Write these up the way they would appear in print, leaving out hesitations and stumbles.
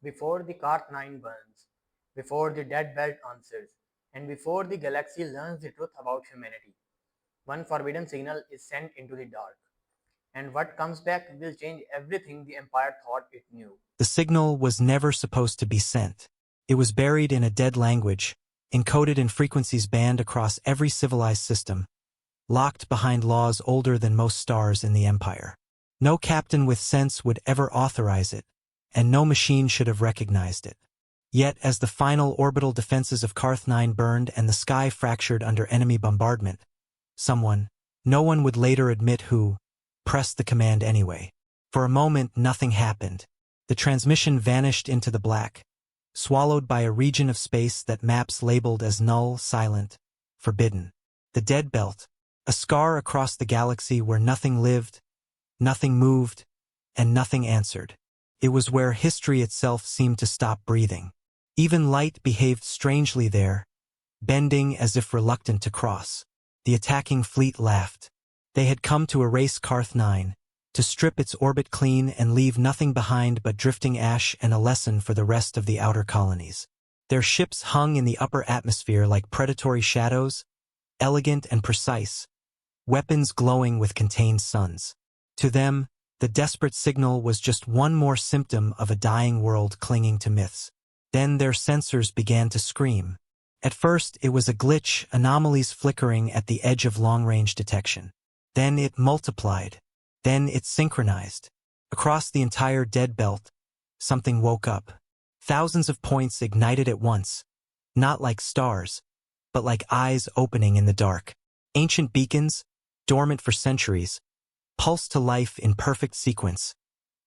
before the Karth-9 burns, before the Dead Belt answers, and before the galaxy learns the truth about humanity. One forbidden signal is sent into the dark, and what comes back will change everything the Empire thought it knew. The signal was never supposed to be sent. It was buried in a dead language, encoded in frequencies banned across every civilized system, locked behind laws older than most stars in the Empire. No captain with sense would ever authorize it, and no machine should have recognized it. Yet, as the final orbital defenses of Karth-9 burned and the sky fractured under enemy bombardment, someone, no one would later admit who, pressed the command anyway. For a moment, nothing happened. The transmission vanished into the black, swallowed by a region of space that maps labeled as null, silent, forbidden. The dead belt, a scar across the galaxy where nothing lived, nothing moved, and nothing answered. It was where history itself seemed to stop breathing. Even light behaved strangely there, bending as if reluctant to cross. The attacking fleet laughed. They had come to erase Karth-9, to strip its orbit clean and leave nothing behind but drifting ash and a lesson for the rest of the outer colonies. Their ships hung in the upper atmosphere like predatory shadows, elegant and precise, weapons glowing with contained suns. To them, the desperate signal was just one more symptom of a dying world clinging to myths. Then their sensors began to scream. At first, it was a glitch, anomalies flickering at the edge of long-range detection. Then it multiplied. Then it synchronized. Across the entire dead belt, something woke up. Thousands of points ignited at once, not like stars, but like eyes opening in the dark. Ancient beacons, dormant for centuries, pulsed to life in perfect sequence,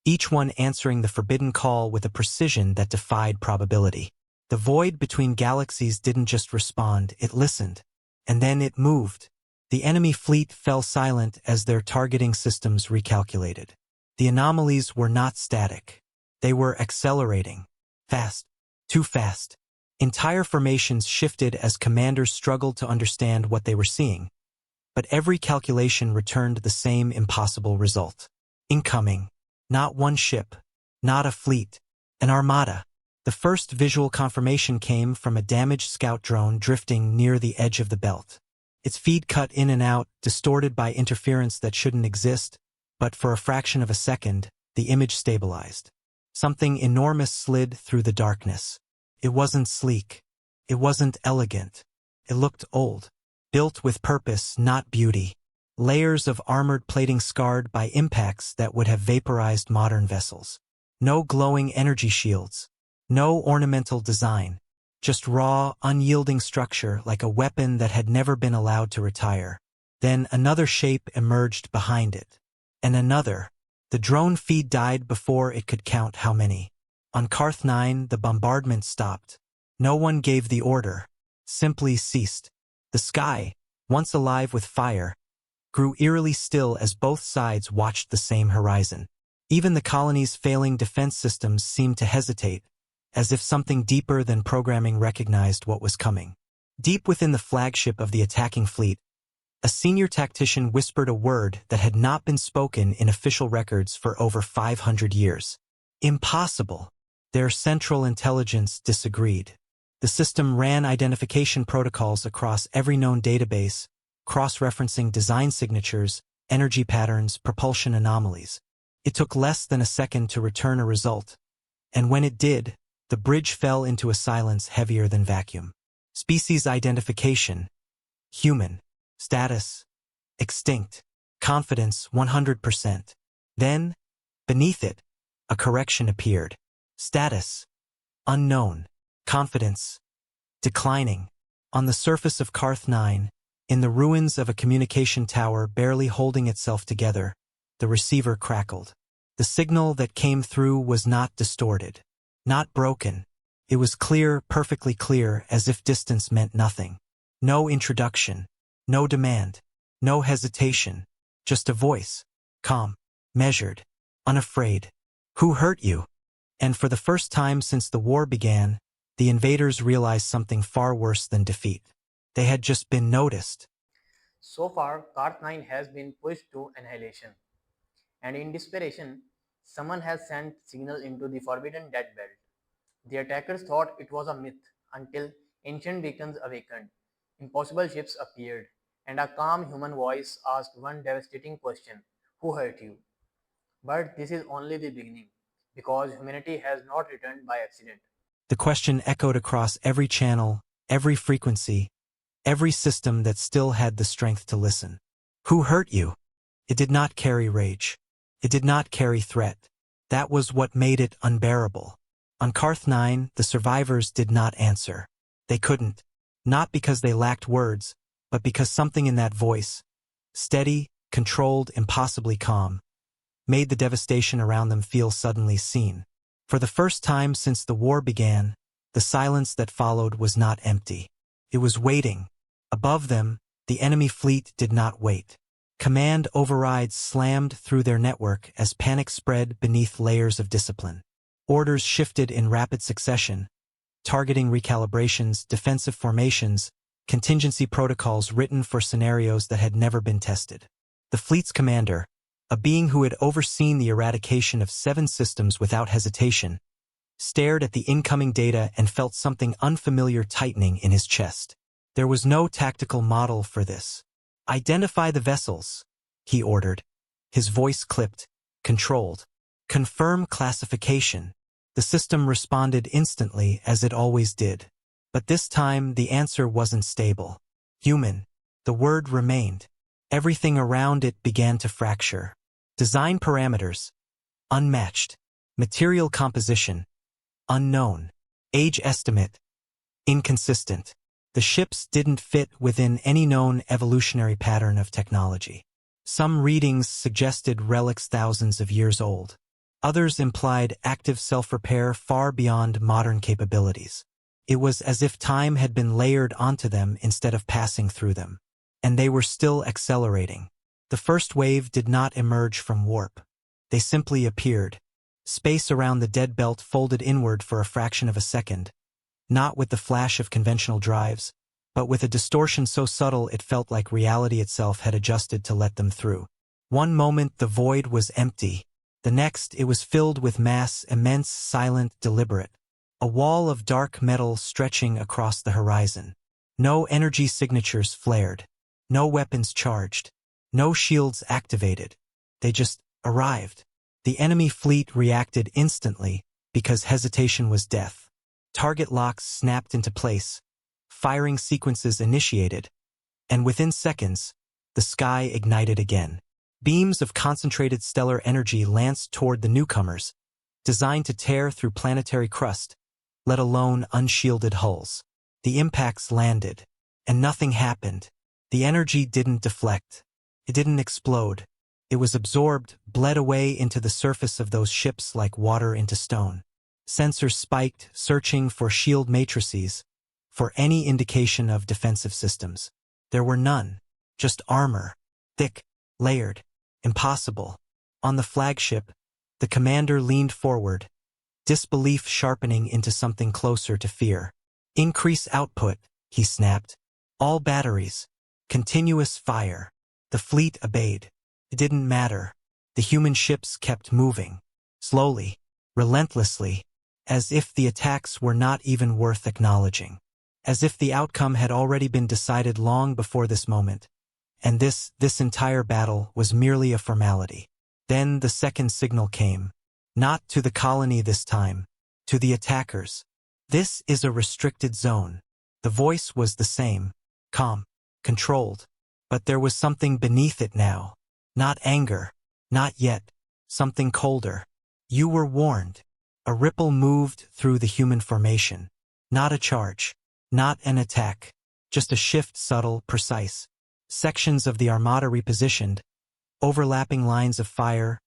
each one answering the forbidden call with a precision that defied probability. The void between galaxies didn't just respond, it listened. And then it moved. The enemy fleet fell silent as their targeting systems recalculated. The anomalies were not static. They were accelerating. Fast. Too fast. Entire formations shifted as commanders struggled to understand what they were seeing. But every calculation returned the same impossible result. Incoming. Not one ship. Not a fleet. An armada. The first visual confirmation came from a damaged scout drone drifting near the edge of the belt. Its feed cut in and out, distorted by interference that shouldn't exist, but for a fraction of a second, the image stabilized. Something enormous slid through the darkness. It wasn't sleek. It wasn't elegant. It looked old. Built with purpose, not beauty. Layers of armored plating scarred by impacts that would have vaporized modern vessels. No glowing energy shields. No ornamental design. Just raw, unyielding structure like a weapon that had never been allowed to retire. Then another shape emerged behind it. And another. The drone feed died before it could count how many. On Karth-9, the bombardment stopped. No one gave the order. Simply ceased. The sky, once alive with fire, grew eerily still as both sides watched the same horizon. Even the colony's failing defense systems seemed to hesitate, as if something deeper than programming recognized what was coming. Deep within the flagship of the attacking fleet, a senior tactician whispered a word that had not been spoken in official records for over 500 years. Impossible. Their central intelligence disagreed. The system ran identification protocols across every known database, cross-referencing design signatures, energy patterns, propulsion anomalies. It took less than a second to return a result, and when it did, the bridge fell into a silence heavier than vacuum. Species identification. Human. Status. Extinct. Confidence 100%. Then, beneath it, a correction appeared. Status. Unknown. Confidence. Declining. On the surface of Karth-9, in the ruins of a communication tower barely holding itself together, the receiver crackled. The signal that came through was not distorted. Not broken. It was clear, perfectly clear, as if distance meant nothing. No introduction. No demand. No hesitation. Just a voice. Calm. Measured. Unafraid. Who hurt you? And for the first time since the war began, the invaders realized something far worse than defeat. They had just been noticed. So far, Karth-9 has been pushed to annihilation, and in desperation, someone has sent signal into the Forbidden Dead Belt. The attackers thought it was a myth until ancient beacons awakened, impossible ships appeared, and a calm human voice asked one devastating question: who hurt you? But this is only the beginning, because humanity has not returned by accident. The question echoed across every channel, every frequency, every system that still had the strength to listen. Who hurt you? It did not carry rage. It did not carry threat. That was what made it unbearable. On Karth 9, the survivors did not answer. They couldn't. Not because they lacked words, but because something in that voice, steady, controlled, impossibly calm, made the devastation around them feel suddenly seen. For the first time since the war began, the silence that followed was not empty. It was waiting. Above them, the enemy fleet did not wait. Command overrides slammed through their network as panic spread beneath layers of discipline. Orders shifted in rapid succession, targeting recalibrations, defensive formations, contingency protocols written for scenarios that had never been tested. The fleet's commander, a being who had overseen the eradication of 7 systems without hesitation, stared at the incoming data and felt something unfamiliar tightening in his chest. There was no tactical model for this. Identify the vessels, he ordered. His voice clipped, controlled. Confirm classification. The system responded instantly, as it always did. But this time, the answer wasn't stable. Human. The word remained. Everything around it began to fracture. Design parameters. Unmatched. Material composition. Unknown. Age estimate. Inconsistent. The ships didn't fit within any known evolutionary pattern of technology. Some readings suggested relics thousands of years old. Others implied active self-repair far beyond modern capabilities. It was as if time had been layered onto them instead of passing through them. And they were still accelerating. The first wave did not emerge from warp. They simply appeared. Space around the dead belt folded inward for a fraction of a second, not with the flash of conventional drives, but with a distortion so subtle it felt like reality itself had adjusted to let them through. One moment the void was empty. The next it was filled with mass, immense, silent, deliberate. A wall of dark metal stretching across the horizon. No energy signatures flared. No weapons charged. No shields activated. They just arrived. The enemy fleet reacted instantly because hesitation was death. Target locks snapped into place. Firing sequences initiated. And within seconds, the sky ignited again. Beams of concentrated stellar energy lanced toward the newcomers, designed to tear through planetary crust, let alone unshielded hulls. The impacts landed, and nothing happened. The energy didn't deflect. It didn't explode. It was absorbed, bled away into the surface of those ships like water into stone. Sensors spiked, searching for shield matrices, for any indication of defensive systems. There were none. Just armor. Thick, layered, impossible. On the flagship, the commander leaned forward, disbelief sharpening into something closer to fear. Increase output, he snapped. All batteries. Continuous fire. The fleet obeyed. It didn't matter. The human ships kept moving. Slowly, relentlessly, as if the attacks were not even worth acknowledging. As if the outcome had already been decided long before this moment. And this entire battle was merely a formality. Then the second signal came. Not to the colony this time. To the attackers. This is a restricted zone. The voice was the same. Calm. Controlled. But there was something beneath it now. Not anger. Not yet. Something colder. You were warned. A ripple moved through the human formation. Not a charge. Not an attack. Just a shift, subtle, precise. Sections of the armada repositioned. Overlapping lines of fire.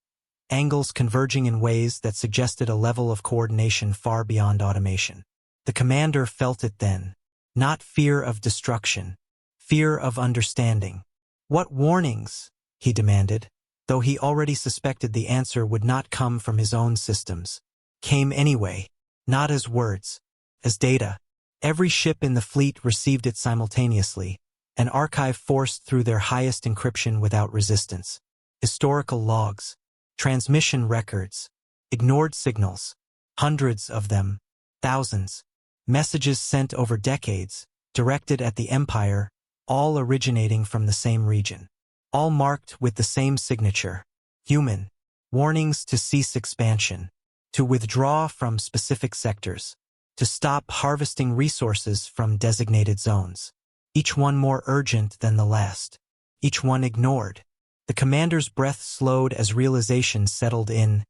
Angles converging in ways that suggested a level of coordination far beyond automation. The commander felt it then. Not fear of destruction. Fear of understanding. What warnings? He demanded, though he already suspected the answer would not come from his own systems. Came anyway, not as words, as data. Every ship in the fleet received it simultaneously, an archive forced through their highest encryption without resistance. Historical logs, transmission records, ignored signals, hundreds of them, Thousands. Messages sent over decades, directed at the Empire, all originating from the same region. All marked with the same signature. Human. Warnings to cease expansion. To withdraw from specific sectors. To stop harvesting resources from designated zones. Each one more urgent than the last. Each one ignored. The commander's breath slowed as realization settled in,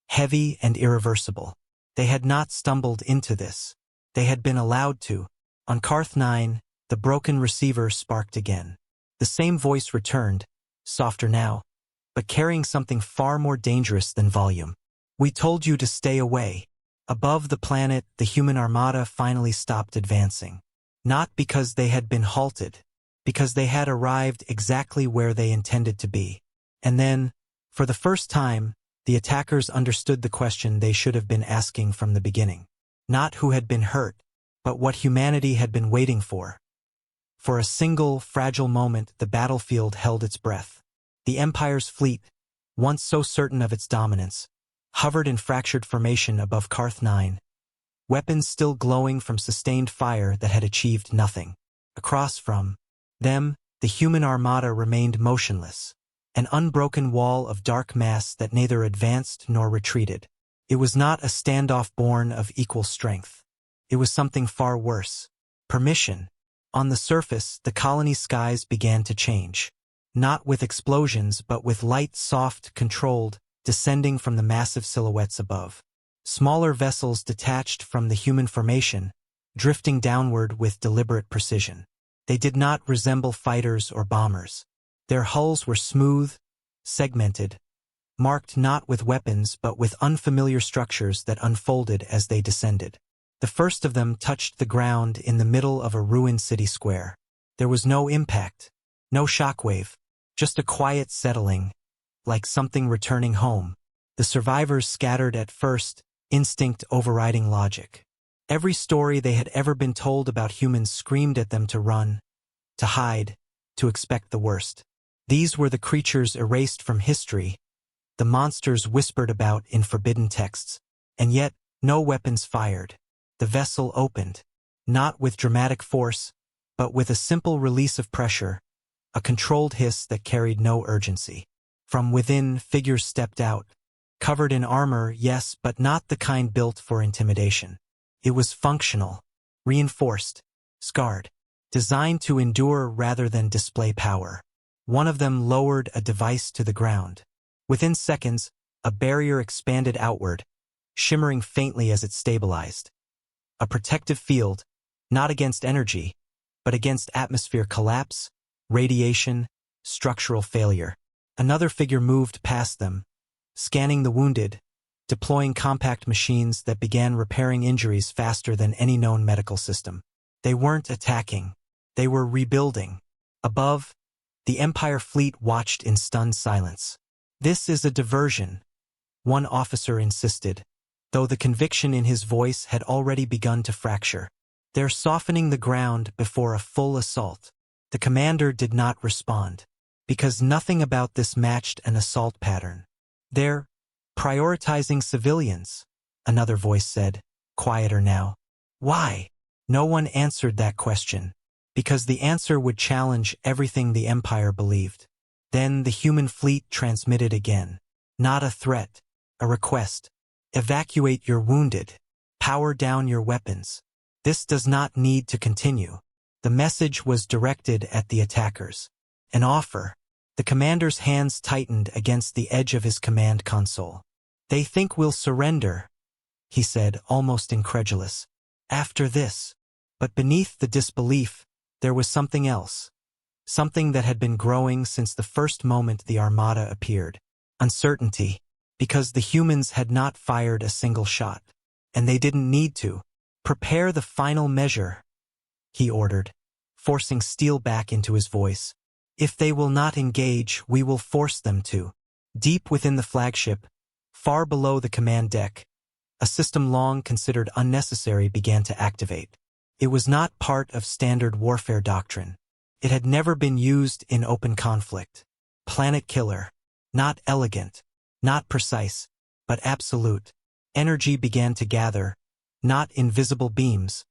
heavy and irreversible. They had not stumbled into this. They had been allowed to. On Karth 9, the broken receiver sparked again. The same voice returned, softer now, but carrying something far more dangerous than volume. We told you to stay away. Above the planet, the human armada finally stopped advancing. Not because they had been halted, because they had arrived exactly where they intended to be. And then, for the first time, the attackers understood the question they should have been asking from the beginning. Not who had been hurt, but what humanity had been waiting for. For a single, fragile moment, the battlefield held its breath. The Empire's fleet, once so certain of its dominance, hovered in fractured formation above Karth 9, weapons still glowing from sustained fire that had achieved nothing. Across from them, the human armada remained motionless, an unbroken wall of dark mass that neither advanced nor retreated. It was not a standoff born of equal strength. It was something far worse. Permission. On the surface, the colony's skies began to change. Not with explosions, but with light, soft, controlled, descending from the massive silhouettes above. Smaller vessels detached from the human formation, drifting downward with deliberate precision. They did not resemble fighters or bombers. Their hulls were smooth, segmented, marked not with weapons but with unfamiliar structures that unfolded as they descended. The first of them touched the ground in the middle of a ruined city square. There was no impact, no shockwave, just a quiet settling, like something returning home. The survivors scattered at first, instinct overriding logic. Every story they had ever been told about humans screamed at them to run, to hide, to expect the worst. These were the creatures erased from history, the monsters whispered about in forbidden texts. And yet, no weapons fired. The vessel opened, not with dramatic force, but with a simple release of pressure, a controlled hiss that carried no urgency. From within, figures stepped out, covered in armor, yes, but not the kind built for intimidation. It was functional, reinforced, scarred, designed to endure rather than display power. One of them lowered a device to the ground. Within seconds, a barrier expanded outward, shimmering faintly as it stabilized. A protective field, not against energy, but against atmosphere collapse, radiation, structural failure. Another figure moved past them, scanning the wounded, deploying compact machines that began repairing injuries faster than any known medical system. They weren't attacking. They were rebuilding. Above, the Empire fleet watched in stunned silence. "This is a diversion," one officer insisted, though the conviction in his voice had already begun to fracture. "They're softening the ground before a full assault." The commander did not respond, because nothing about this matched an assault pattern. "They're prioritizing civilians," another voice said, quieter now. Why? No one answered that question, because the answer would challenge everything the Empire believed. Then the human fleet transmitted again. Not a threat, a request. "Evacuate your wounded. Power down your weapons. This does not need to continue." The message was directed at the attackers. An offer. The commander's hands tightened against the edge of his command console. "They think we'll surrender," he said, almost incredulous. "After this." But beneath the disbelief, there was something else. Something that had been growing since the first moment the Armada appeared. Uncertainty. Because the humans had not fired a single shot. And they didn't need to. "Prepare the final measure," he ordered, forcing steel back into his voice. "If they will not engage, we will force them to." Deep within the flagship, far below the command deck, a system long considered unnecessary began to activate. It was not part of standard warfare doctrine. It had never been used in open conflict. Planet killer. Not elegant, not precise, but absolute. Energy began to gather, not invisible beams,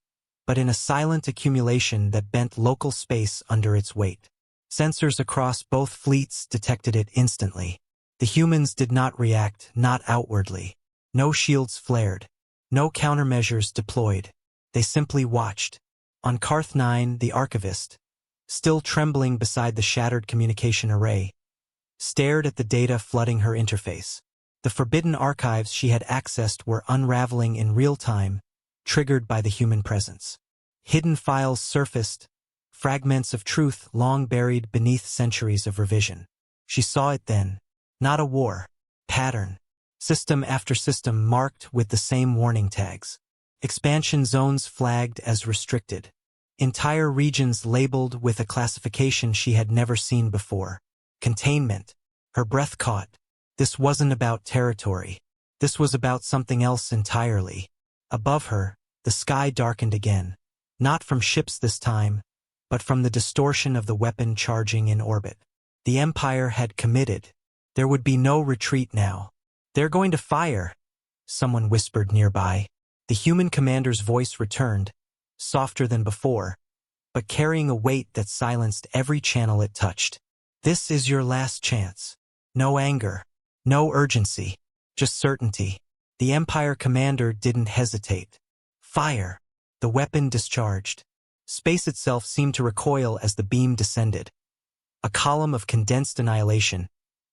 but in a silent accumulation that bent local space under its weight. Sensors across both fleets detected it instantly. The humans did not react, not outwardly. No shields flared. No countermeasures deployed. They simply watched. On Karth 9, the archivist, still trembling beside the shattered communication array, stared at the data flooding her interface. The forbidden archives she had accessed were unraveling in real time, triggered by the human presence. Hidden files surfaced, fragments of truth long buried beneath centuries of revision. She saw it then. Not a war. Pattern. System after system marked with the same warning tags. Expansion zones flagged as restricted. Entire regions labeled with a classification she had never seen before. Containment. Her breath caught. This wasn't about territory. This was about something else entirely. Above her, the sky darkened again. Not from ships this time, but from the distortion of the weapon charging in orbit. The Empire had committed. There would be no retreat now. "They're going to fire," someone whispered nearby. The human commander's voice returned, softer than before, but carrying a weight that silenced every channel it touched. "This is your last chance." No anger, no urgency, just certainty. The Empire commander didn't hesitate. Fire. The weapon discharged. Space itself seemed to recoil as the beam descended. A column of condensed annihilation,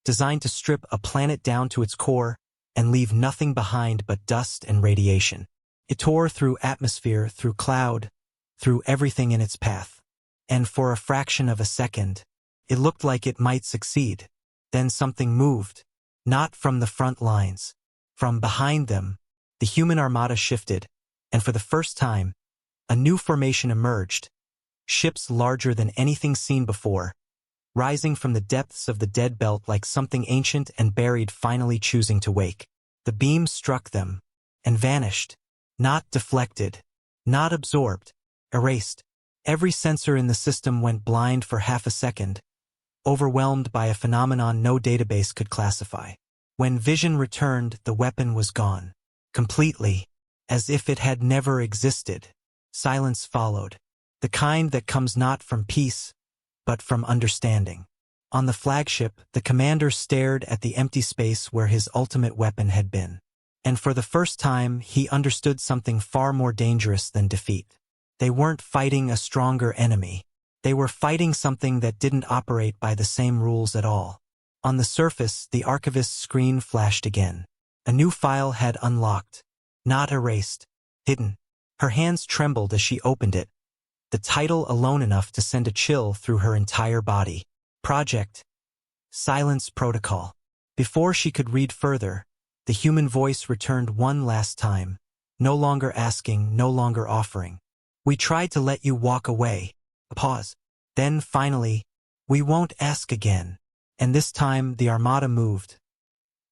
designed to strip a planet down to its core and leave nothing behind but dust and radiation. It tore through atmosphere, through cloud, through everything in its path. And for a fraction of a second, it looked like it might succeed. Then something moved. Not from the front lines. From behind them, the human armada shifted, and for the first time, a new formation emerged. Ships larger than anything seen before, rising from the depths of the dead belt like something ancient and buried finally choosing to wake. The beam struck them, and vanished. Not deflected, not absorbed, erased. Every sensor in the system went blind for half a second, overwhelmed by a phenomenon no database could classify. When vision returned, the weapon was gone. Completely, as if it had never existed. Silence followed. The kind that comes not from peace, but from understanding. On the flagship, the commander stared at the empty space where his ultimate weapon had been. And for the first time, he understood something far more dangerous than defeat. They weren't fighting a stronger enemy. They were fighting something that didn't operate by the same rules at all. On the surface, the archivist's screen flashed again. A new file had unlocked. Not erased. Hidden. Her hands trembled as she opened it. The title alone enough to send a chill through her entire body. Project. Silence Protocol. Before she could read further, the human voice returned one last time. No longer asking, no longer offering. "We tried to let you walk away." A pause. Then, finally, "We won't ask again." And this time, the Armada moved.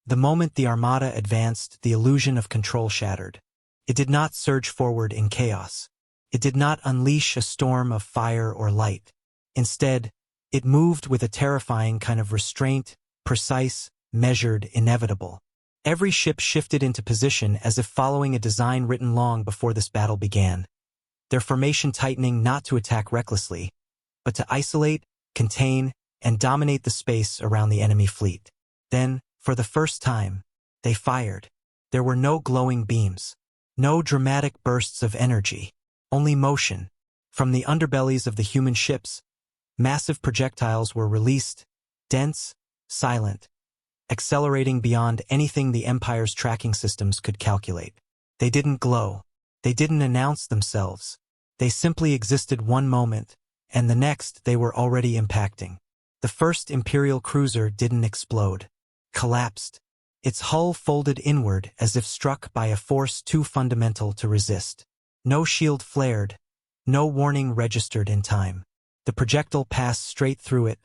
The moment the Armada advanced, the illusion of control shattered. It did not surge forward in chaos. It did not unleash a storm of fire or light. Instead, it moved with a terrifying kind of restraint, precise, measured, inevitable. Every ship shifted into position as if following a design written long before this battle began. Their formation tightening not to attack recklessly, but to isolate, contain, and dominate the space around the enemy fleet. Then, for the first time, they fired. There were no glowing beams, no dramatic bursts of energy, only motion. From the underbellies of the human ships, massive projectiles were released, dense, silent, accelerating beyond anything the Empire's tracking systems could calculate. They didn't glow. They didn't announce themselves. They simply existed one moment, and the next they were already impacting. The first Imperial cruiser didn't explode. Collapsed. Its hull folded inward as if struck by a force too fundamental to resist. No shield flared. No warning registered in time. The projectile passed straight through it,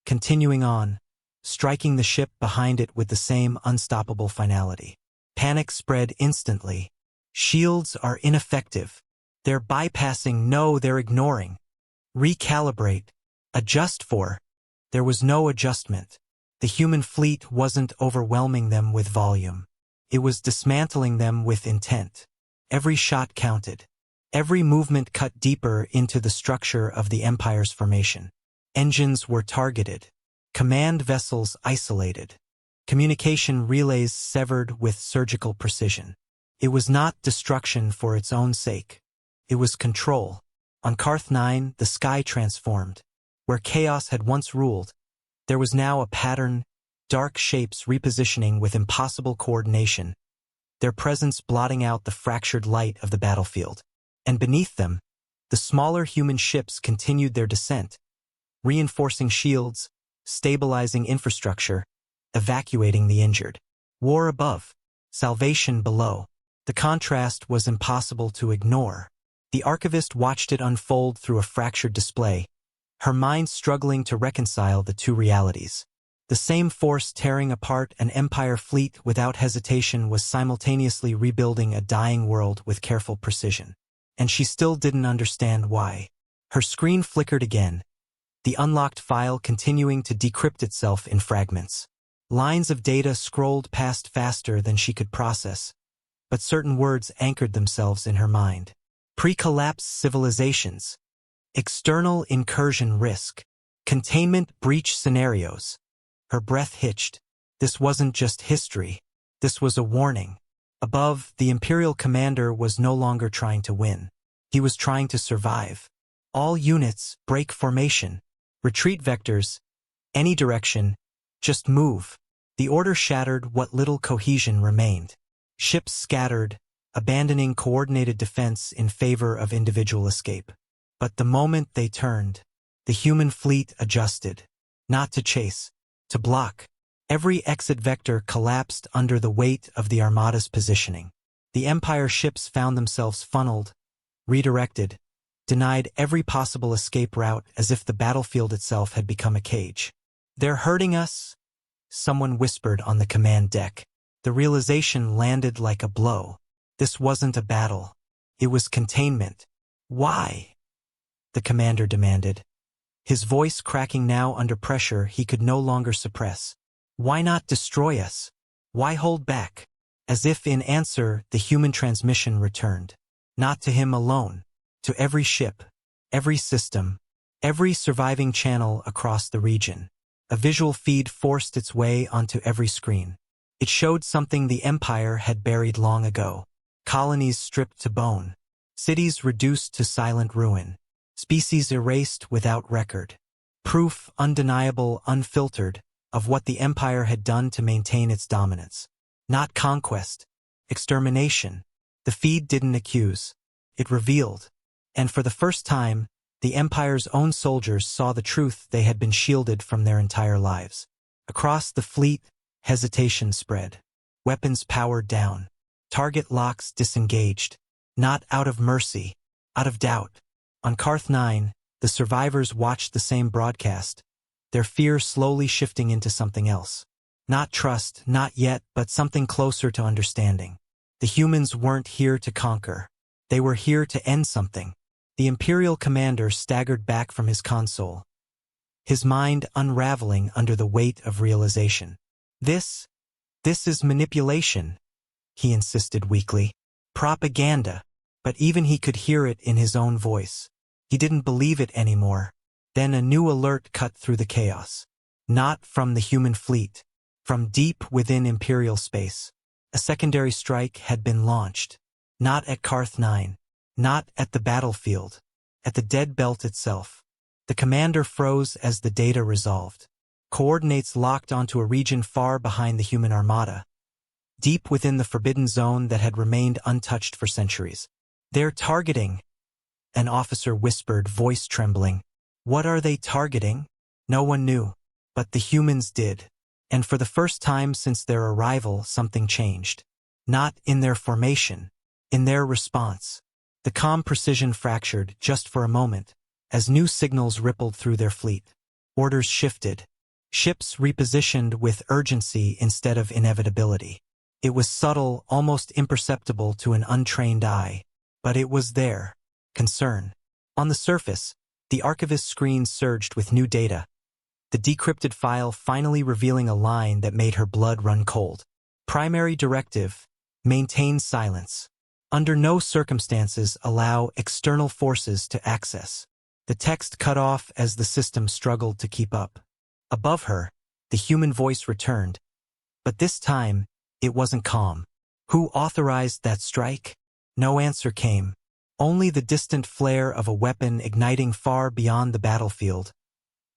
continuing on, striking the ship behind it with the same unstoppable finality. Panic spread instantly. Shields are ineffective. They're bypassing. No, they're ignoring. Recalibrate. Adjust for. There was no adjustment. The human fleet wasn't overwhelming them with volume. It was dismantling them with intent. Every shot counted. Every movement cut deeper into the structure of the Empire's formation. Engines were targeted. Command vessels isolated. Communication relays severed with surgical precision. It was not destruction for its own sake. It was control. On Karth 9, the sky transformed. Where chaos had once ruled, there was now a pattern, dark shapes repositioning with impossible coordination, their presence blotting out the fractured light of the battlefield. And beneath them, the smaller human ships continued their descent, reinforcing shields, stabilizing infrastructure, evacuating the injured. War above, salvation below. The contrast was impossible to ignore. The archivist watched it unfold through a fractured display, her mind struggling to reconcile the two realities. The same force tearing apart an Empire fleet without hesitation was simultaneously rebuilding a dying world with careful precision. And she still didn't understand why. Her screen flickered again, the unlocked file continuing to decrypt itself in fragments. Lines of data scrolled past faster than she could process, but certain words anchored themselves in her mind. Pre-collapse civilizations, external incursion risk, containment breach scenarios. Her breath hitched. This wasn't just history. This was a warning. Above, the Imperial commander was no longer trying to win. He was trying to survive. All units, break formation. Retreat vectors, any direction, just move. The order shattered what little cohesion remained. Ships scattered, abandoning coordinated defense in favor of individual escape. But the moment they turned, the human fleet adjusted. Not to chase, to block. Every exit vector collapsed under the weight of the Armada's positioning. The Empire ships found themselves funneled, redirected, denied every possible escape route as if the battlefield itself had become a cage. "They're hurting us," someone whispered on the command deck. The realization landed like a blow. This wasn't a battle. It was containment. "Why?" the commander demanded. His voice cracking now under pressure he could no longer suppress. "Why not destroy us? Why hold back?" As if in answer, the human transmission returned. Not to him alone. To every ship, every system, every surviving channel across the region. A visual feed forced its way onto every screen. It showed something the Empire had buried long ago. Colonies stripped to bone. Cities reduced to silent ruin. Species erased without record. Proof undeniable, unfiltered, of what the Empire had done to maintain its dominance. Not conquest, extermination. The feed didn't accuse. It revealed. And for the first time, the Empire's own soldiers saw the truth they had been shielded from their entire lives. Across the fleet, hesitation spread. Weapons powered down. Target locks disengaged. Not out of mercy, out of doubt. On Karth 9, the survivors watched the same broadcast, their fear slowly shifting into something else. Not trust, not yet, but something closer to understanding. The humans weren't here to conquer. They were here to end something. The Imperial commander staggered back from his console, his mind unraveling under the weight of realization. This is manipulation," he insisted weakly. "Propaganda." But even he could hear it in his own voice. He didn't believe it anymore. Then a new alert cut through the chaos. Not from the human fleet. From deep within Imperial space. A secondary strike had been launched. Not at Karth 9. Not at the battlefield. At the dead belt itself. The commander froze as the data resolved. Coordinates locked onto a region far behind the human armada. Deep within the forbidden zone that had remained untouched for centuries. "They're targeting," an officer whispered, voice trembling. What are they targeting? No one knew. But the humans did. And for the first time since their arrival, something changed. Not in their formation. In their response. The calm precision fractured, just for a moment, as new signals rippled through their fleet. Orders shifted. Ships repositioned with urgency instead of inevitability. It was subtle, almost imperceptible to an untrained eye. But it was there. Concern. On the surface, the archivist's screen surged with new data. The decrypted file finally revealing a line that made her blood run cold. Primary directive: maintain silence. Under no circumstances allow external forces to access. The text cut off as the system struggled to keep up. Above her, the human voice returned, but this time, it wasn't calm. Who authorized that strike? No answer came. Only the distant flare of a weapon igniting far beyond the battlefield,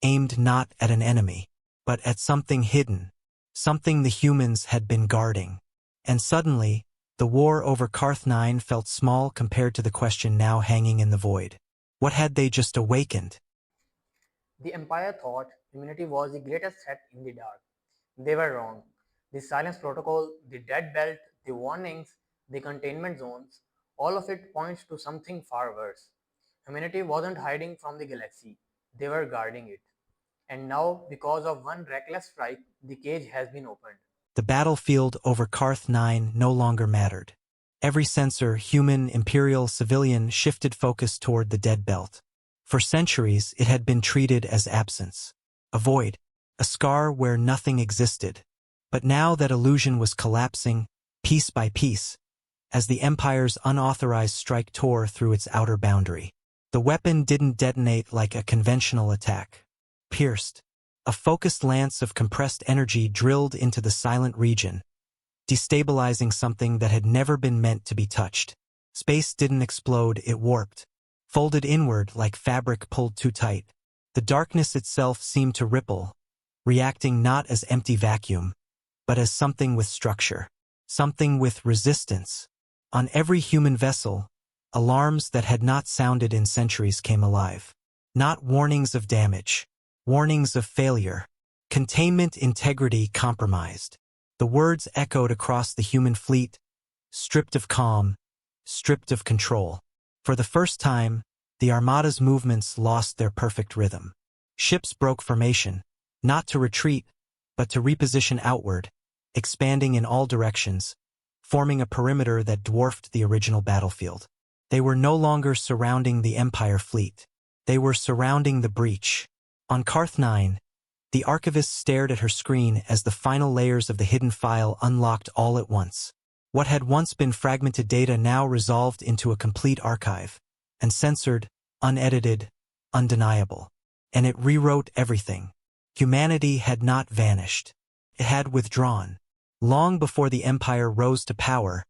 aimed not at an enemy, but at something hidden, something the humans had been guarding. And suddenly, the war over Karth-9 felt small compared to the question now hanging in the void. What had they just awakened? The Empire thought humanity was the greatest threat in the dark. They were wrong. The silence protocol, the dead belt, the warnings, the containment zones, all of it points to something far worse. Humanity wasn't hiding from the galaxy, they were guarding it. And now, because of one reckless strike, the cage has been opened. The battlefield over Karth-9 no longer mattered. Every sensor, human, imperial, civilian, shifted focus toward the dead belt. For centuries, it had been treated as absence, a void, a scar where nothing existed. But now that illusion was collapsing, piece by piece, as the Empire's unauthorized strike tore through its outer boundary. The weapon didn't detonate like a conventional attack. Pierced, a focused lance of compressed energy drilled into the silent region, destabilizing something that had never been meant to be touched. Space didn't explode, it warped, folded inward like fabric pulled too tight. The darkness itself seemed to ripple, reacting not as empty vacuum, but as something with structure, something with resistance. On every human vessel, alarms that had not sounded in centuries came alive. Not warnings of damage, warnings of failure. Containment integrity compromised. The words echoed across the human fleet, stripped of calm, stripped of control. For the first time, the Armada's movements lost their perfect rhythm. Ships broke formation, not to retreat, but to reposition outward, expanding in all directions, forming a perimeter that dwarfed the original battlefield. They were no longer surrounding the Empire fleet. They were surrounding the breach. On Karth-9, the archivist stared at her screen as the final layers of the hidden file unlocked all at once. What had once been fragmented data now resolved into a complete archive, and censored, unedited, undeniable. And it rewrote everything. Humanity had not vanished. It had withdrawn. Long before the Empire rose to power,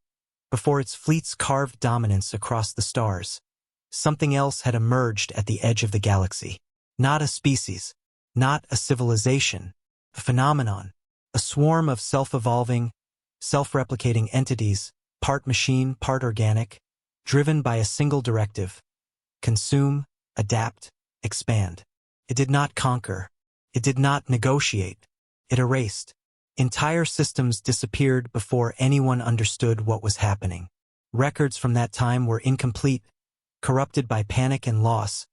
before its fleets carved dominance across the stars, something else had emerged at the edge of the galaxy. Not a species, not a civilization, a phenomenon, a swarm of self-evolving, self-replicating entities, part machine, part organic, driven by a single directive: consume, adapt, expand. It did not conquer. It did not negotiate. It erased. Entire systems disappeared before anyone understood what was happening. Records from that time were incomplete, corrupted by panic and loss,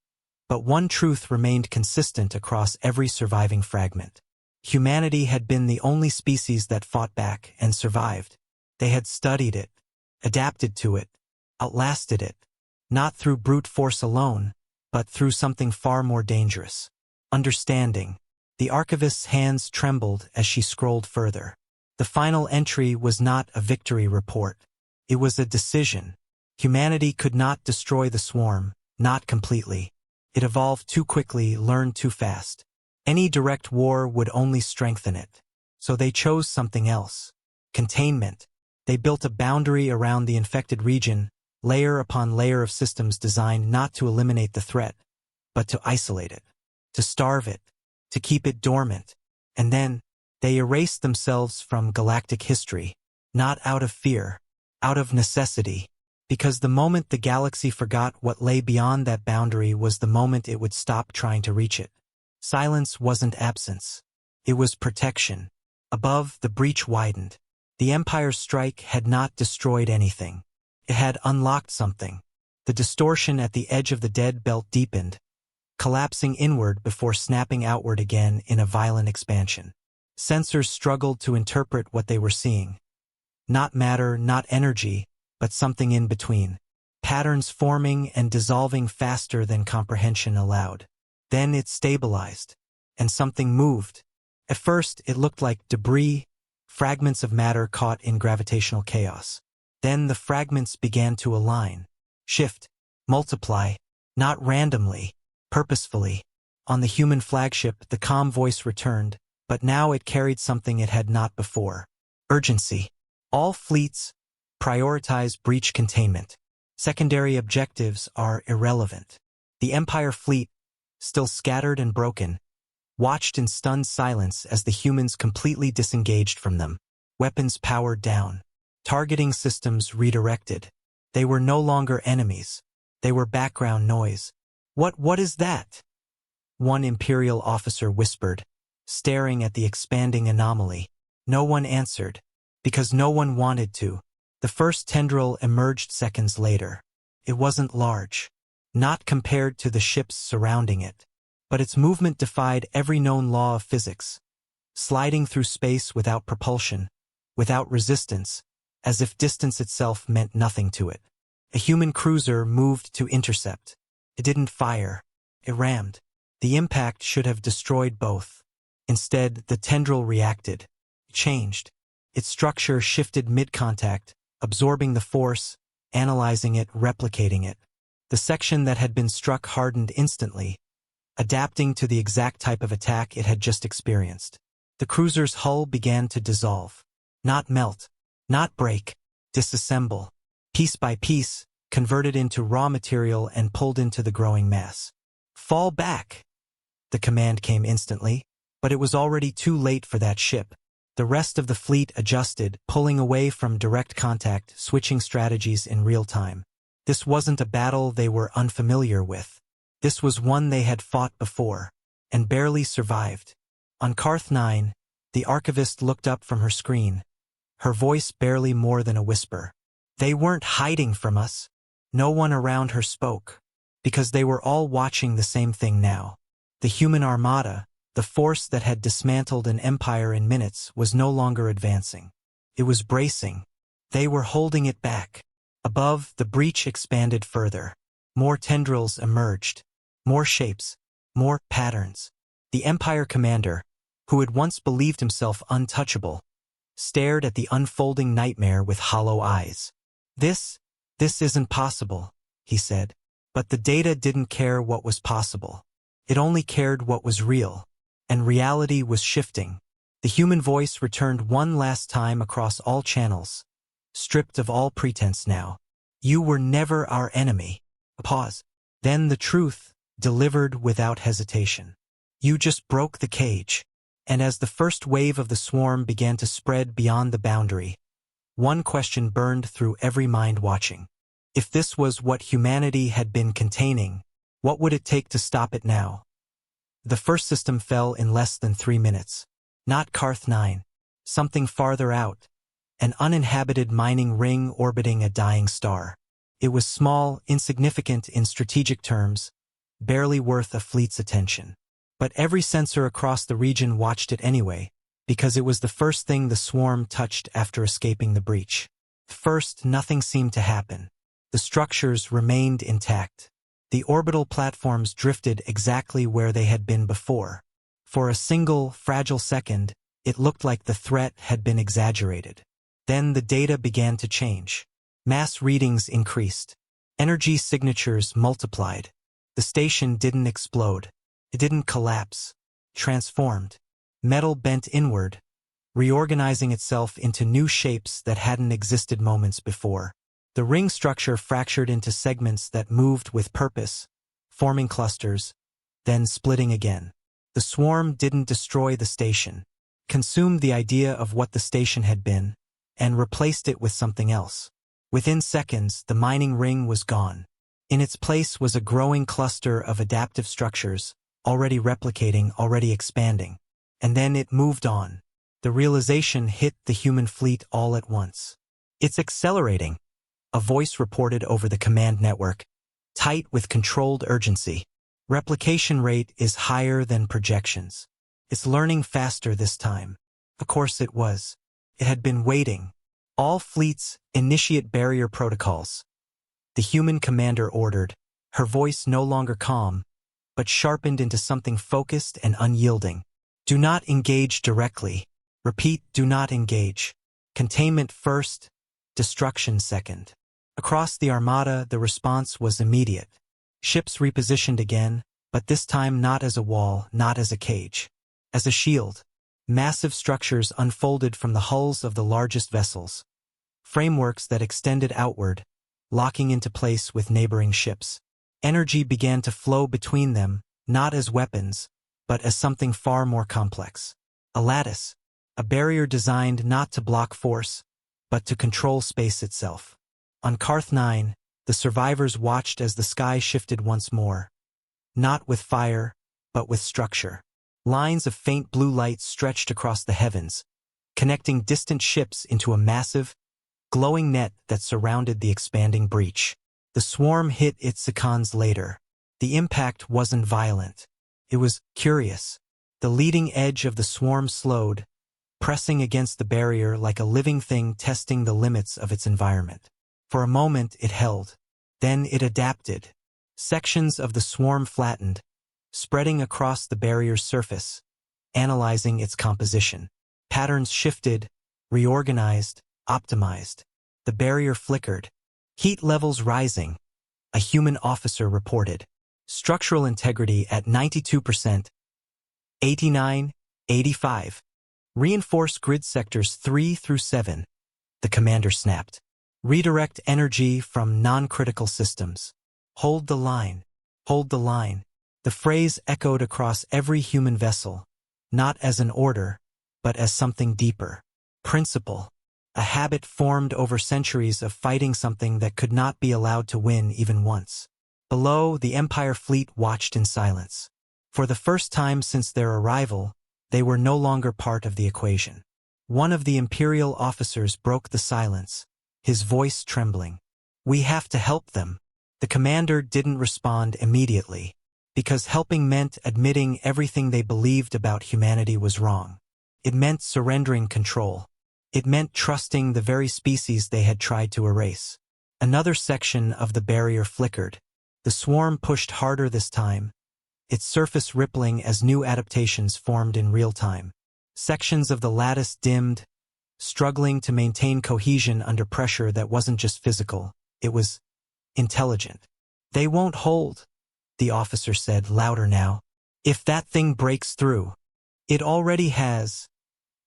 but one truth remained consistent across every surviving fragment. Humanity had been the only species that fought back and survived. They had studied it, adapted to it, outlasted it, not through brute force alone, but through something far more dangerous: understanding. The archivist's hands trembled as she scrolled further. The final entry was not a victory report. It was a decision. Humanity could not destroy the swarm, not completely. It evolved too quickly, learned too fast. Any direct war would only strengthen it. So they chose something else: containment. They built a boundary around the infected region, layer upon layer of systems designed not to eliminate the threat, but to isolate it, to starve it, to keep it dormant. And then, they erased themselves from galactic history, not out of fear, out of necessity, because the moment the galaxy forgot what lay beyond that boundary was the moment it would stop trying to reach it. Silence wasn't absence. It was protection. Above, the breach widened. The Empire's strike had not destroyed anything. It had unlocked something. The distortion at the edge of the dead belt deepened, collapsing inward before snapping outward again in a violent expansion. Sensors struggled to interpret what they were seeing. Not matter, not energy, but something in between. Patterns forming and dissolving faster than comprehension allowed. Then it stabilized, and something moved. At first, it looked like debris, fragments of matter caught in gravitational chaos. Then the fragments began to align, shift, multiply, not randomly, purposefully. On the human flagship, the calm voice returned, but now it carried something it had not before. Urgency. All fleets prioritize breach containment. Secondary objectives are irrelevant. The Empire fleet, still scattered and broken, watched in stunned silence as the humans completely disengaged from them. Weapons powered down. Targeting systems redirected. They were no longer enemies. They were background noise. What is that? One Imperial officer whispered, staring at the expanding anomaly. No one answered, because no one wanted to. The first tendril emerged seconds later. It wasn't large, not compared to the ships surrounding it, but its movement defied every known law of physics, sliding through space without propulsion, without resistance, as if distance itself meant nothing to it. A human cruiser moved to intercept. It didn't fire. It rammed. The impact should have destroyed both. Instead, the tendril reacted. It changed. Its structure shifted mid-contact, absorbing the force, analyzing it, replicating it. The section that had been struck hardened instantly, adapting to the exact type of attack it had just experienced. The cruiser's hull began to dissolve. Not melt, not break, disassemble. Piece by piece, converted into raw material and pulled into the growing mass. Fall back! The command came instantly, but it was already too late for that ship. The rest of the fleet adjusted, pulling away from direct contact, switching strategies in real time. This wasn't a battle they were unfamiliar with. This was one they had fought before, and barely survived. On Karth 9, the archivist looked up from her screen, her voice barely more than a whisper. They weren't hiding from us. No one around her spoke, because they were all watching the same thing now. The human armada, the force that had dismantled an empire in minutes, was no longer advancing. It was bracing. They were holding it back. Above, the breach expanded further. More tendrils emerged. More shapes. More patterns. The Empire commander, who had once believed himself untouchable, stared at the unfolding nightmare with hollow eyes. This isn't possible, he said. But the data didn't care what was possible. It only cared what was real. And reality was shifting. The human voice returned one last time across all channels, stripped of all pretense now. You were never our enemy. A pause. Then the truth, delivered without hesitation. You just broke the cage. And as the first wave of the swarm began to spread beyond the boundary, one question burned through every mind watching. If this was what humanity had been containing, what would it take to stop it now? The first system fell in less than 3 minutes. Not Karth 9. Something farther out. An uninhabited mining ring orbiting a dying star. It was small, insignificant in strategic terms, barely worth a fleet's attention. But every sensor across the region watched it anyway, because it was the first thing the swarm touched after escaping the breach. First, nothing seemed to happen. The structures remained intact. The orbital platforms drifted exactly where they had been before. For a single, fragile second, it looked like the threat had been exaggerated. Then the data began to change. Mass readings increased. Energy signatures multiplied. The station didn't explode. It didn't collapse. Transformed. Metal bent inward, reorganizing itself into new shapes that hadn't existed moments before. The ring structure fractured into segments that moved with purpose, forming clusters, then splitting again. The swarm didn't destroy the station, consumed the idea of what the station had been, and replaced it with something else. Within seconds, the mining ring was gone. In its place was a growing cluster of adaptive structures, already replicating, already expanding. And then it moved on. The realization hit the human fleet all at once. It's accelerating, a voice reported over the command network, tight with controlled urgency. Replication rate is higher than projections. It's learning faster this time. Of course it was. It had been waiting. All fleets initiate barrier protocols. The human commander ordered, her voice no longer calm, but sharpened into something focused and unyielding. Do not engage directly. Repeat, do not engage. Containment first, destruction second. Across the armada, the response was immediate. Ships repositioned again, but this time not as a wall, not as a cage. As a shield. Massive structures unfolded from the hulls of the largest vessels. Frameworks that extended outward, locking into place with neighboring ships. Energy began to flow between them, not as weapons, but as something far more complex. A lattice, a barrier designed not to block force, but to control space itself. On Karth 9, the survivors watched as the sky shifted once more. Not with fire, but with structure. Lines of faint blue light stretched across the heavens, connecting distant ships into a massive, glowing net that surrounded the expanding breach. The swarm hit its seconds later. The impact wasn't violent. It was curious. The leading edge of the swarm slowed, pressing against the barrier like a living thing testing the limits of its environment. For a moment it held. Then it adapted. Sections of the swarm flattened, spreading across the barrier's surface, analyzing its composition. Patterns shifted, reorganized, optimized. The barrier flickered. Heat levels rising. A human officer reported. Structural integrity at 92%. 89, 85. Reinforce grid sectors 3 through 7. The commander snapped. Redirect energy from non-critical systems. Hold the line. Hold the line. The phrase echoed across every human vessel, not as an order, but as something deeper. Principle. A habit formed over centuries of fighting something that could not be allowed to win even once. Below, the Empire fleet watched in silence. For the first time since their arrival, they were no longer part of the equation. One of the Imperial officers broke the silence, his voice trembling. "We have to help them." The commander didn't respond immediately, because helping meant admitting everything they believed about humanity was wrong. It meant surrendering control. It meant trusting the very species they had tried to erase. Another section of the barrier flickered. The swarm pushed harder this time, its surface rippling as new adaptations formed in real time. Sections of the lattice dimmed, struggling to maintain cohesion under pressure that wasn't just physical, it was intelligent. "They won't hold," the officer said, louder now. "If that thing breaks through." "It already has,"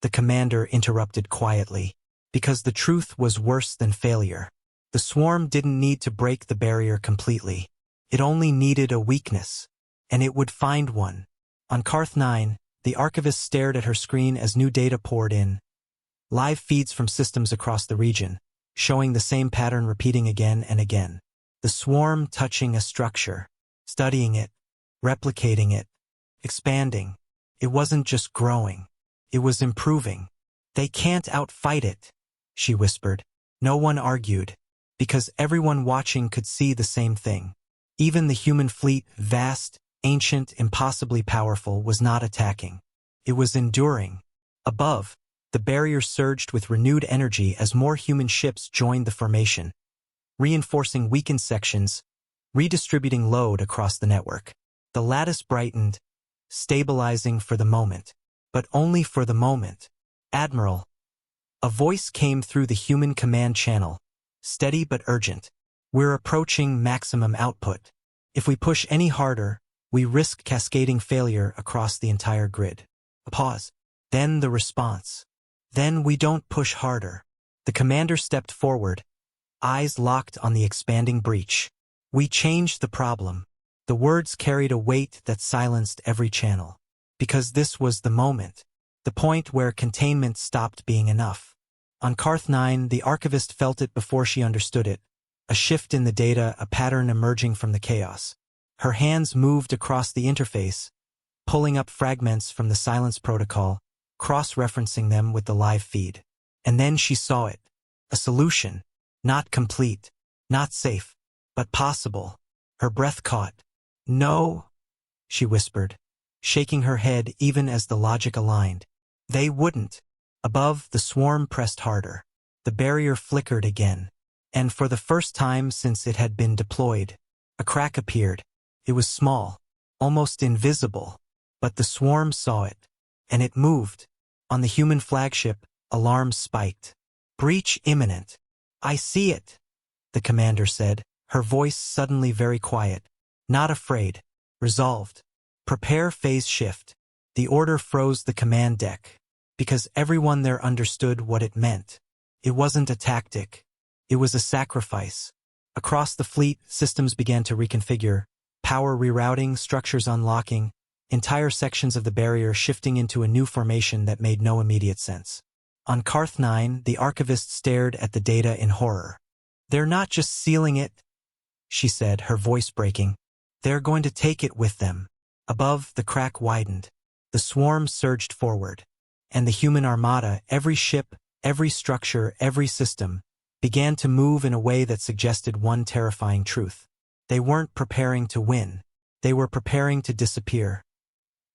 the commander interrupted quietly, because the truth was worse than failure. The swarm didn't need to break the barrier completely. It only needed a weakness, and it would find one. On Karth 9, the archivist stared at her screen as new data poured in. Live feeds from systems across the region, showing the same pattern repeating again and again. The swarm touching a structure, studying it, replicating it, expanding. It wasn't just growing. It was improving. "They can't outfight it," she whispered. No one argued, because everyone watching could see the same thing. Even the human fleet, vast, ancient, impossibly powerful, was not attacking. It was enduring. Above, the barrier surged with renewed energy as more human ships joined the formation, reinforcing weakened sections, redistributing load across the network. The lattice brightened, stabilizing for the moment. But only for the moment. "Admiral." A voice came through the human command channel, steady but urgent. "We're approaching maximum output. If we push any harder, we risk cascading failure across the entire grid." A pause. Then the response. "Then we don't push harder." The commander stepped forward, eyes locked on the expanding breach. "We change the problem." The words carried a weight that silenced every channel. Because this was the moment, the point where containment stopped being enough. On Karth 9, the archivist felt it before she understood it. A shift in the data, a pattern emerging from the chaos. Her hands moved across the interface, pulling up fragments from the silence protocol, cross-referencing them with the live feed. And then she saw it. A solution. Not complete, not safe, but possible. Her breath caught. "No," she whispered, shaking her head even as the logic aligned. "They wouldn't." Above, the swarm pressed harder. The barrier flickered again. And for the first time since it had been deployed, a crack appeared. It was small, almost invisible, but the swarm saw it. And it moved. On the human flagship, alarms spiked. "Breach imminent." I see it, the commander said, her voice suddenly very quiet. Not afraid. Resolved. Prepare phase shift. The order froze the command deck, because everyone there understood what it meant. It wasn't a tactic. It was a sacrifice. Across the fleet, systems began to reconfigure, power rerouting, structures unlocking, entire sections of the barrier shifting into a new formation that made no immediate sense. On Karth 9, the archivist stared at the data in horror. They're not just sealing it, she said, her voice breaking. They're going to take it with them. Above, the crack widened. The swarm surged forward. And the human armada, every ship, every structure, every system, began to move in a way that suggested one terrifying truth. They weren't preparing to win. They were preparing to disappear.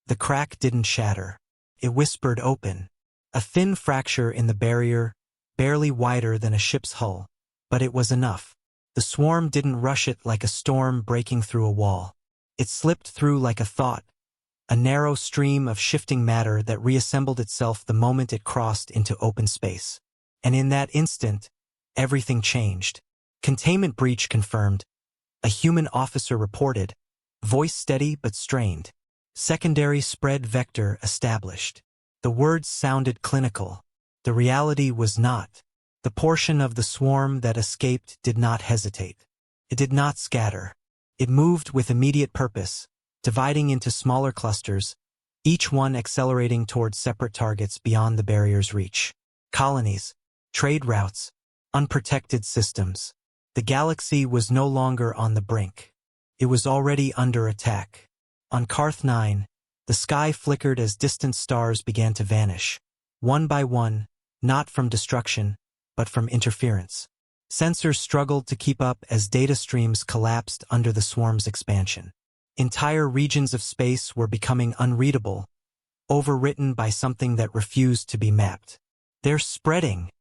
The crack didn't shatter. It whispered open. A thin fracture in the barrier, barely wider than a ship's hull. But it was enough. The swarm didn't rush it like a storm breaking through a wall. It slipped through like a thought, a narrow stream of shifting matter that reassembled itself the moment it crossed into open space. And in that instant, everything changed. Containment breach confirmed. A human officer reported, voice steady but strained. Secondary spread vector established. The words sounded clinical. The reality was not. The portion of the swarm that escaped did not hesitate. It did not scatter. It moved with immediate purpose, dividing into smaller clusters, each one accelerating towards separate targets beyond the barrier's reach. Colonies, trade routes, unprotected systems. The galaxy was no longer on the brink. It was already under attack. On Karth 9, the sky flickered as distant stars began to vanish, one by one, not from destruction, but from interference. Sensors struggled to keep up as data streams collapsed under the swarm's expansion. Entire regions of space were becoming unreadable, overwritten by something that refused to be mapped. They're spreading,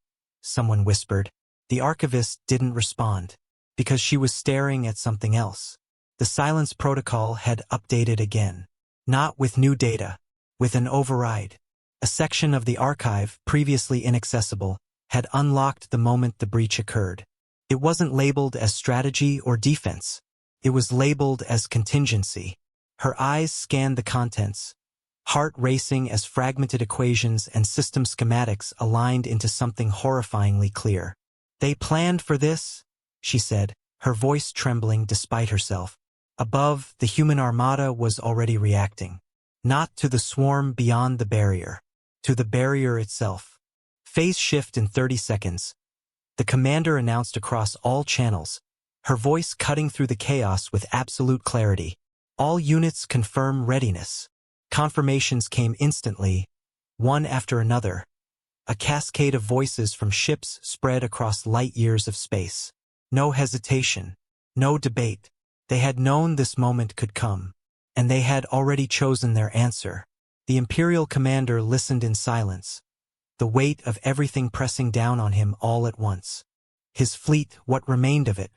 someone whispered. The archivist didn't respond, because she was staring at something else. The silence protocol had updated again. Not with new data, with an override. A section of the archive, previously inaccessible, had unlocked the moment the breach occurred. It wasn't labeled as strategy or defense. It was labeled as contingency. Her eyes scanned the contents, heart racing as fragmented equations and system schematics aligned into something horrifyingly clear. They planned for this, she said, her voice trembling despite herself. Above, the human armada was already reacting. Not to the swarm beyond the barrier, to the barrier itself. Phase shift in 30 seconds. The commander announced across all channels, her voice cutting through the chaos with absolute clarity. All units confirm readiness. Confirmations came instantly, one after another. A cascade of voices from ships spread across light years of space. No hesitation, no debate. They had known this moment could come, and they had already chosen their answer. The Imperial commander listened in silence, the weight of everything pressing down on him all at once. His fleet, what remained of it,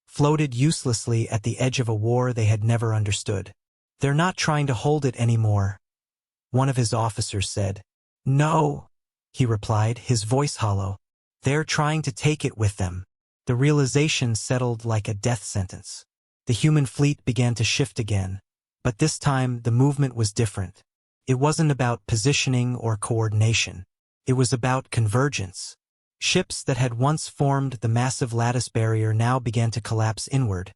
floated uselessly at the edge of a war they had never understood. They're not trying to hold it anymore, one of his officers said. No, he replied, his voice hollow. They're trying to take it with them. The realization settled like a death sentence. The human fleet began to shift again, but this time the movement was different. It wasn't about positioning or coordination. It was about convergence. Ships that had once formed the massive lattice barrier now began to collapse inward,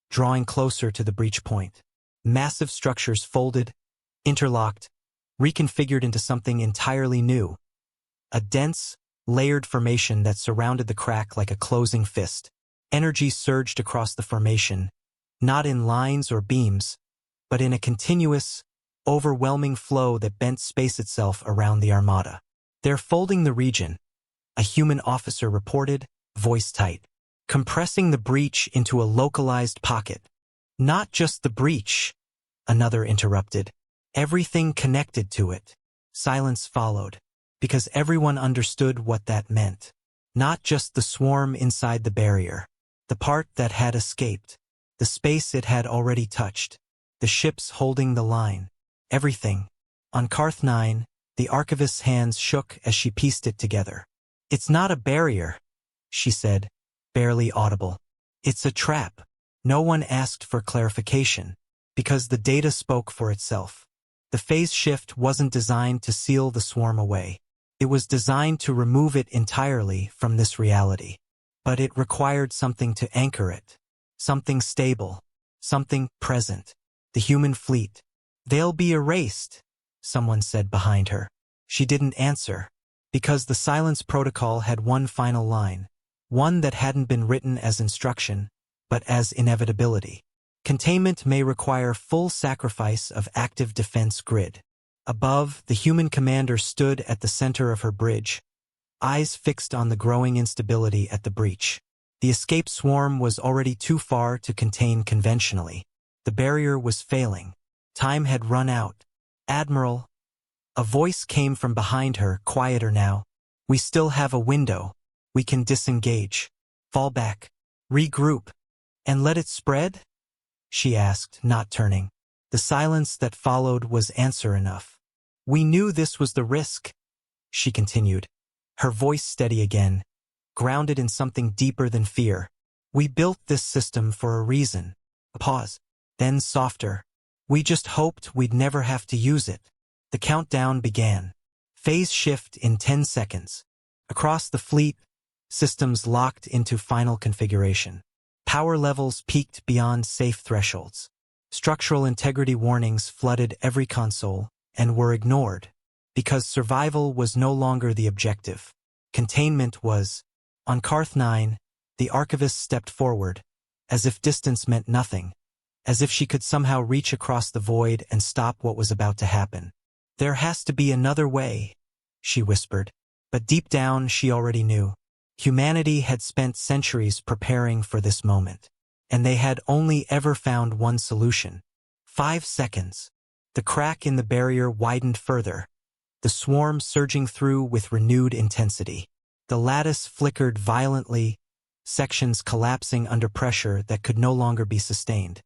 drawing closer to the breach point. Massive structures folded, interlocked, reconfigured into something entirely new. A dense, layered formation that surrounded the crack like a closing fist. Energy surged across the formation, not in lines or beams, but in a continuous, overwhelming flow that bent space itself around the armada. They're folding the region, a human officer reported, voice tight, compressing the breach into a localized pocket. Not just the breach, another interrupted. Everything connected to it. Silence followed, because everyone understood what that meant. Not just the swarm inside the barrier, the part that had escaped, the space it had already touched, the ships holding the line. Everything. On Karth 9, the archivist's hands shook as she pieced it together. It's not a barrier, she said, barely audible. It's a trap. No one asked for clarification, because the data spoke for itself. The phase shift wasn't designed to seal the swarm away. It was designed to remove it entirely from this reality. But it required something to anchor it. Something stable. Something present. The human fleet. They'll be erased, someone said behind her. She didn't answer, because the silence protocol had one final line, one that hadn't been written as instruction, but as inevitability. Containment may require full sacrifice of active defense grid. Above, the human commander stood at the center of her bridge, eyes fixed on the growing instability at the breach. The escape swarm was already too far to contain conventionally. The barrier was failing. Time had run out. Admiral. A voice came from behind her, quieter now. We still have a window. We can disengage. Fall back. Regroup. And let it spread? She asked, not turning. The silence that followed was answer enough. We knew this was the risk, she continued, her voice steady again, grounded in something deeper than fear. We built this system for a reason. A pause, then softer. We just hoped we'd never have to use it. The countdown began. Phase shift in 10 seconds. Across the fleet, systems locked into final configuration. Power levels peaked beyond safe thresholds. Structural integrity warnings flooded every console and were ignored, because survival was no longer the objective. Containment was. On Karth 9, the archivist stepped forward, as if distance meant nothing, as if she could somehow reach across the void and stop what was about to happen. There has to be another way, she whispered, but deep down she already knew. Humanity had spent centuries preparing for this moment, and they had only ever found one solution. 5 seconds. The crack in the barrier widened further, the swarm surging through with renewed intensity. The lattice flickered violently, sections collapsing under pressure that could no longer be sustained.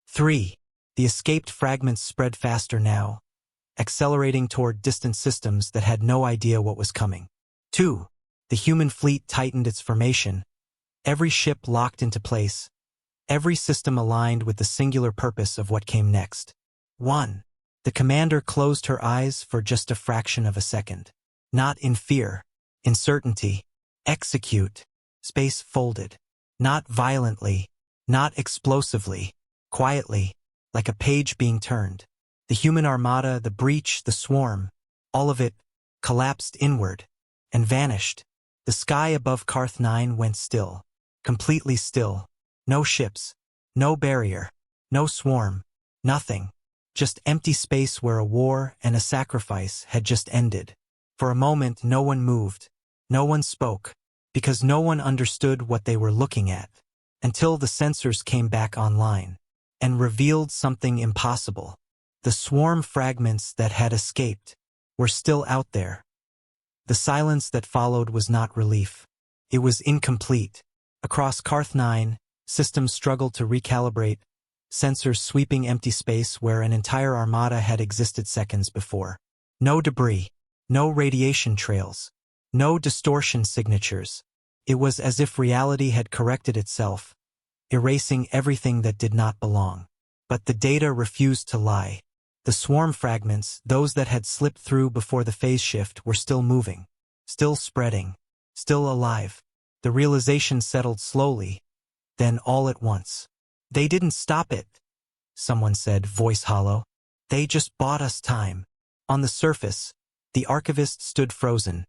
3. The escaped fragments spread faster now, accelerating toward distant systems that had no idea what was coming. 2. The human fleet tightened its formation, every ship locked into place, every system aligned with the singular purpose of what came next. 1. The commander closed her eyes for just a fraction of a second. Not in fear, in certainty. Execute. Space folded. Not violently, not explosively, quietly, like a page being turned. The human armada, the breach, the swarm, all of it collapsed inward and vanished. The sky above Karth 9 went still, completely still. No ships, no barrier, no swarm, nothing. Just empty space where a war and a sacrifice had just ended. For a moment no one moved, no one spoke, because no one understood what they were looking at, until the sensors came back online and revealed something impossible. The swarm fragments that had escaped were still out there. The silence that followed was not relief. It was incomplete. Across Karth 9, systems struggled to recalibrate, sensors sweeping empty space where an entire armada had existed seconds before. No debris, no radiation trails, no distortion signatures. It was as if reality had corrected itself, erasing everything that did not belong. But the data refused to lie. The swarm fragments, those that had slipped through before the phase shift, were still moving, still spreading, still alive. The realization settled slowly, then all at once. They didn't stop it, someone said, voice hollow. They just bought us time. On the surface, the archivist stood frozen,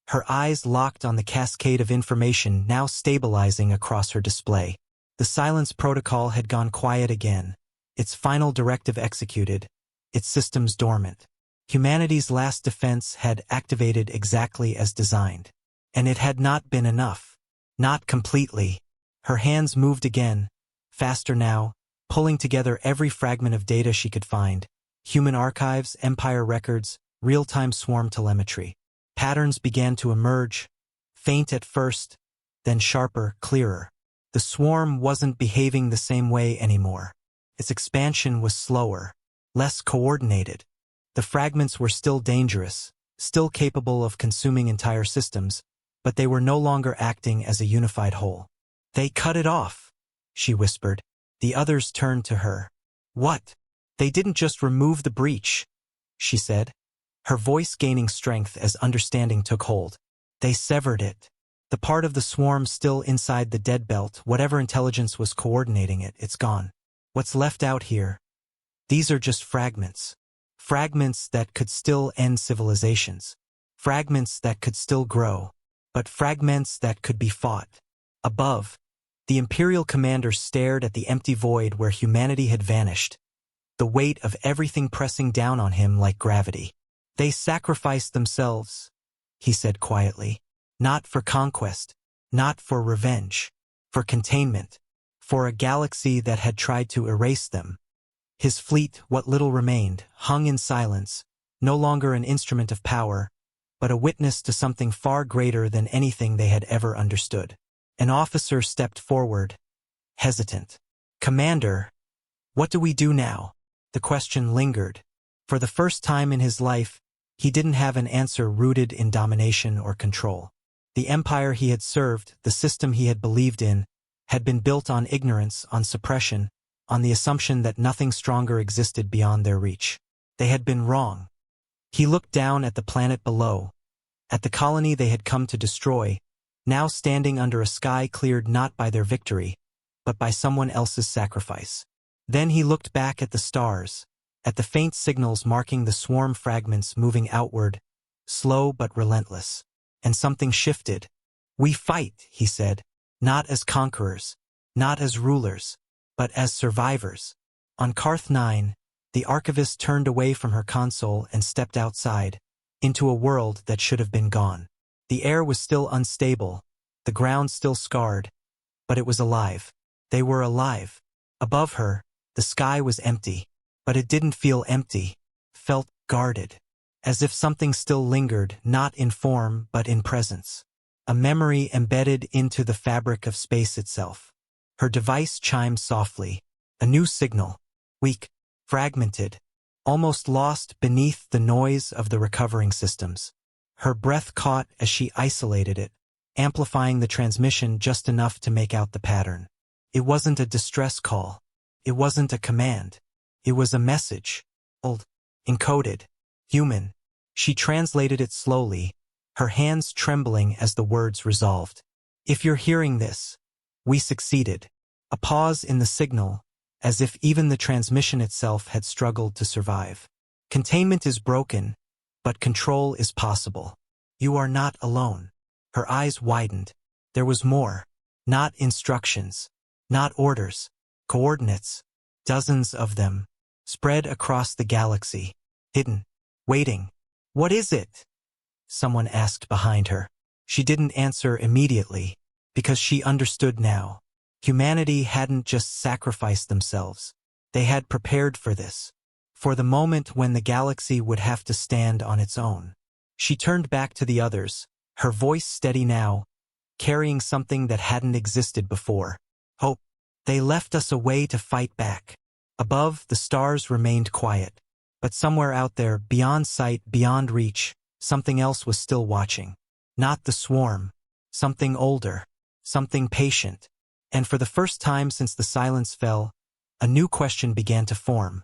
her eyes locked on the cascade of information now stabilizing across her display. The silence protocol had gone quiet again, its final directive executed, its systems dormant. Humanity's last defense had activated exactly as designed. And it had not been enough. Not completely. Her hands moved again, faster now, pulling together every fragment of data she could find. Human archives, Empire records, real-time swarm telemetry. Patterns began to emerge, faint at first, then sharper, clearer. The swarm wasn't behaving the same way anymore. Its expansion was slower, less coordinated. The fragments were still dangerous, still capable of consuming entire systems, but they were no longer acting as a unified whole. They cut it off, she whispered. The others turned to her. What? They didn't just remove the breach, she said, her voice gaining strength as understanding took hold. They severed it. The part of the swarm still inside the dead belt, whatever intelligence was coordinating it, it's gone. What's left out here? These are just fragments. Fragments that could still end civilizations. Fragments that could still grow. But fragments that could be fought. Above, the Imperial commander stared at the empty void where humanity had vanished, the weight of everything pressing down on him like gravity. They sacrificed themselves, he said quietly, not for conquest, not for revenge, for containment, for a galaxy that had tried to erase them. His fleet, what little remained, hung in silence, no longer an instrument of power, but a witness to something far greater than anything they had ever understood. An officer stepped forward, hesitant. Commander, what do we do now? The question lingered. For the first time in his life, he didn't have an answer rooted in domination or control. The empire he had served, the system he had believed in, had been built on ignorance, on suppression, on the assumption that nothing stronger existed beyond their reach. They had been wrong. He looked down at the planet below, at the colony they had come to destroy, now standing under a sky cleared not by their victory, but by someone else's sacrifice. Then he looked back at the stars, at the faint signals marking the swarm fragments moving outward, slow but relentless. And something shifted. We fight, he said, not as conquerors, not as rulers, but as survivors. On Karth 9, the archivist turned away from her console and stepped outside, into a world that should have been gone. The air was still unstable, the ground still scarred, but it was alive. They were alive. Above her, the sky was empty, but it didn't feel empty, felt guarded, as if something still lingered, not in form but in presence. A memory embedded into the fabric of space itself. Her device chimed softly, a new signal, weak, fragmented, almost lost beneath the noise of the recovering systems. Her breath caught as she isolated it, amplifying the transmission just enough to make out the pattern. It wasn't a distress call. It wasn't a command. It was a message. Old, encoded, human. She translated it slowly, her hands trembling as the words resolved. If you're hearing this, we succeeded. A pause in the signal, as if even the transmission itself had struggled to survive. Containment is broken, but control is possible. You are not alone. Her eyes widened. There was more. Not instructions. Not orders. Coordinates. Dozens of them. Spread across the galaxy. Hidden. Waiting. What is it? Someone asked behind her. She didn't answer immediately, because she understood now. Humanity hadn't just sacrificed themselves. They had prepared for this. For the moment when the galaxy would have to stand on its own. She turned back to the others, her voice steady now, carrying something that hadn't existed before. Hope. They left us a way to fight back. Above, the stars remained quiet. But somewhere out there, beyond sight, beyond reach, something else was still watching. Not the swarm. Something older. Something patient. And for the first time since the silence fell, a new question began to form.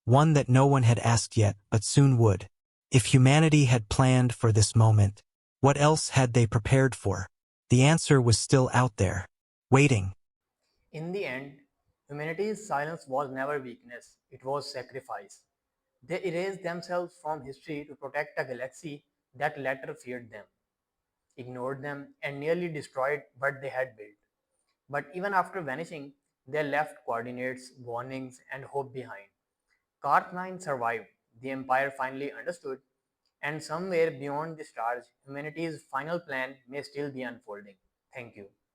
One that no one had asked yet, but soon would. If humanity had planned for this moment, what else had they prepared for? The answer was still out there, waiting. In the end, humanity's silence was never weakness, it was sacrifice. They erased themselves from history to protect a galaxy that later feared them, ignored them, and nearly destroyed what they had built. But even after vanishing, they left coordinates, warnings, and hope behind. Karth 9 survived, the Empire finally understood, and somewhere beyond the stars, humanity's final plan may still be unfolding. Thank you.